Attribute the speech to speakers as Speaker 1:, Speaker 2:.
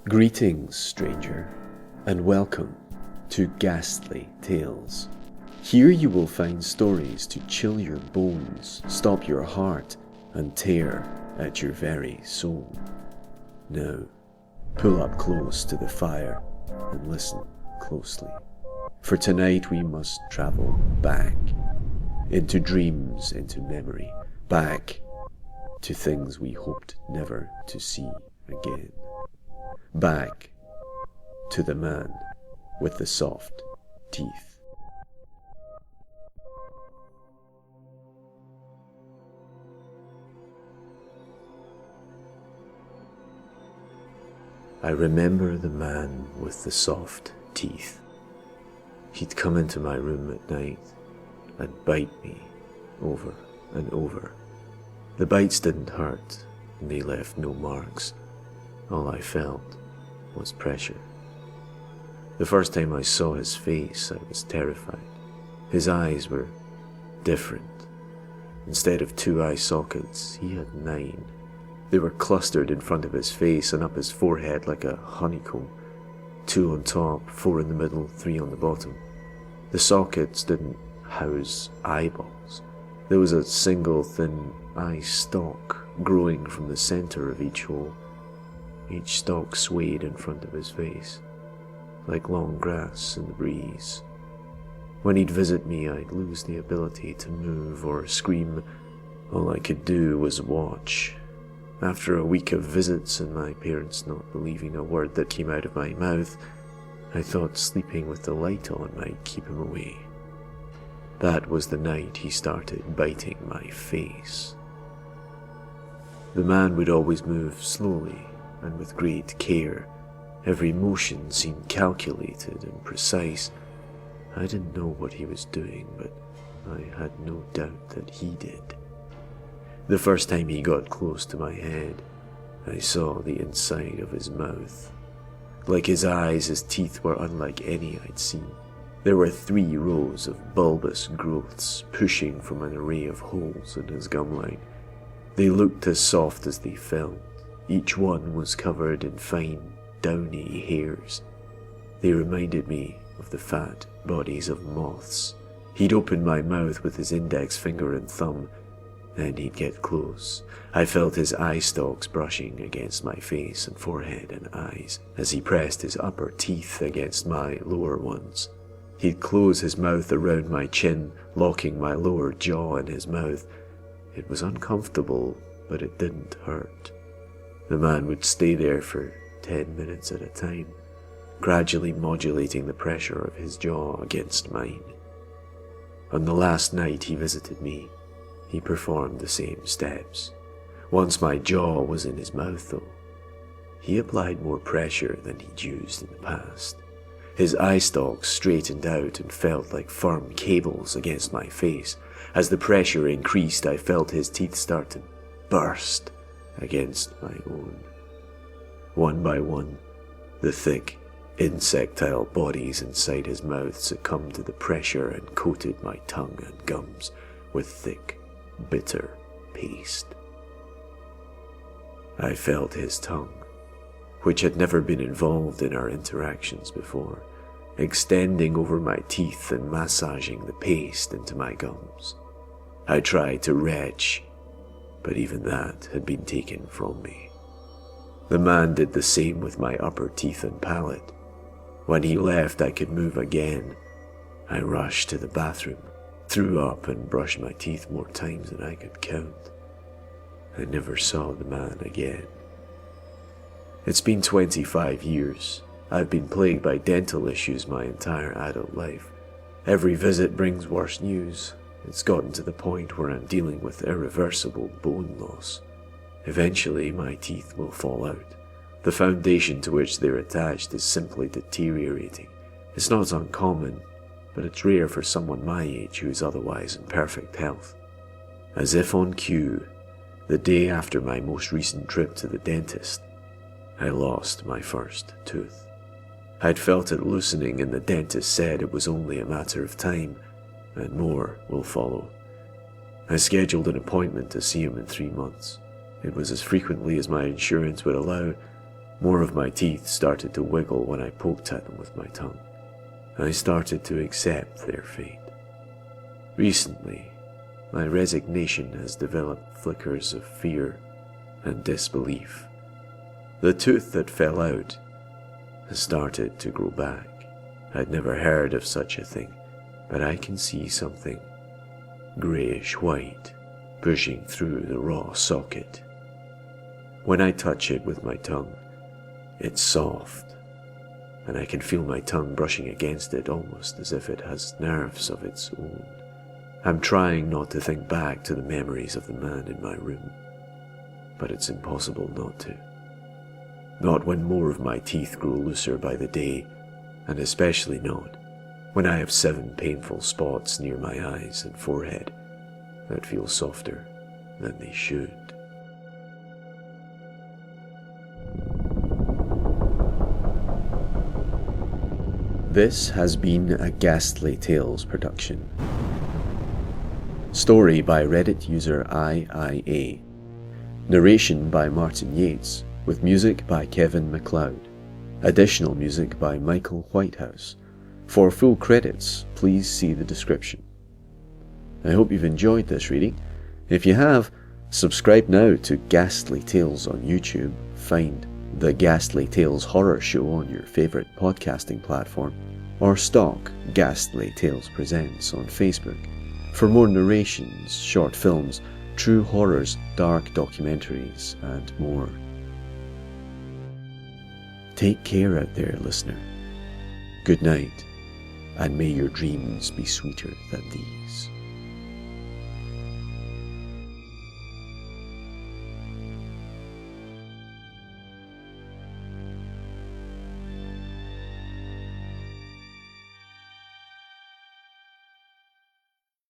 Speaker 1: Greetings, stranger, and welcome to Ghastly Tales. Here you will find stories to chill your bones, stop your heart, and tear at your very soul. Now, pull up close to the fire and listen closely. For tonight we must travel back, into dreams, into memory, back to things we hoped never to see again. Back to the man with the soft teeth. I remember the man with the soft teeth. He'd come into my room at night and bite me over and over. The bites didn't hurt, and they left no marks. All I felt was pressure. The first time I saw his face, I was terrified. His eyes were different. Instead of 2 eye sockets, he had 9. They were clustered in front of his face and up his forehead like a honeycomb. 2 on top, 4 in the middle, 3 on the bottom. The sockets didn't house eyeballs. There was a single thin eye stalk growing from the center of each hole. Each stalk swayed in front of his face, like long grass in the breeze. When he'd visit me, I'd lose the ability to move or scream. All I could do was watch. After a week of visits and my parents not believing a word that came out of my mouth, I thought sleeping with the light on might keep him away. That was the night he started biting my face. The man would always move slowly and with great care. Every motion seemed calculated and precise. I didn't know what he was doing, but I had no doubt that he did. The first time he got close to my head, I saw the inside of his mouth. Like his eyes, his teeth were unlike any I'd seen. There were 3 rows of bulbous growths pushing from an array of holes in his gum line. They looked as soft as they felt. Each one was covered in fine, downy hairs. They reminded me of the fat bodies of moths. He'd open my mouth with his index finger and thumb, then he'd get close. I felt his eye stalks brushing against my face and forehead and eyes as he pressed his upper teeth against my lower ones. He'd close his mouth around my chin, locking my lower jaw in his mouth. It was uncomfortable, but it didn't hurt. The man would stay there for 10 minutes at a time, gradually modulating the pressure of his jaw against mine. On the last night he visited me, he performed the same steps. Once my jaw was in his mouth, though. He applied more pressure than he'd used in the past. His eye stalks straightened out and felt like firm cables against my face. As the pressure increased, I felt his teeth start to burst against my own. One by one, the thick, insectile bodies inside his mouth succumbed to the pressure and coated my tongue and gums with thick, bitter paste. I felt his tongue, which had never been involved in our interactions before, extending over my teeth and massaging the paste into my gums. I tried to retch, but even that had been taken from me. The man did the same with my upper teeth and palate. When he left, I could move again. I rushed to the bathroom, threw up and brushed my teeth more times than I could count. I never saw the man again. It's been 25 years. I've been plagued by dental issues my entire adult life. Every visit brings worse news. It's gotten to the point where I'm dealing with irreversible bone loss. Eventually, my teeth will fall out. The foundation to which they're attached is simply deteriorating. It's not uncommon, but it's rare for someone my age who is otherwise in perfect health. As if on cue, the day after my most recent trip to the dentist, I lost my first tooth. I'd felt it loosening and the dentist said it was only a matter of time, and more will follow. I scheduled an appointment to see him in 3 months. It was as frequently as my insurance would allow, More of my teeth started to wiggle when I poked at them with my tongue. I started to accept their fate. Recently, my resignation has developed flickers of fear and disbelief. The tooth that fell out has started to grow back. I'd never heard of such a thing, but I can see something greyish-white pushing through the raw socket. When I touch it with my tongue, it's soft, and I can feel my tongue brushing against it almost as if it has nerves of its own. I'm trying not to think back to the memories of the man in my room, but it's impossible not to. Not when more of my teeth grow looser by the day, and especially not when I have 7 painful spots near my eyes and forehead that feel softer than they should. This has been a Ghastly Tales production. Story by Reddit user IIA. Narration by Martin Yates, with music by Kevin MacLeod. Additional music by Michael Whitehouse. For full credits, please see the description. I hope you've enjoyed this reading. If you have, subscribe now to Ghastly Tales on YouTube, find The Ghastly Tales Horror Show on your favourite podcasting platform, or stalk Ghastly Tales Presents on Facebook for more narrations, short films, true horrors, dark documentaries, and more. Take care out there, listener. Good night, and may your dreams be sweeter than these.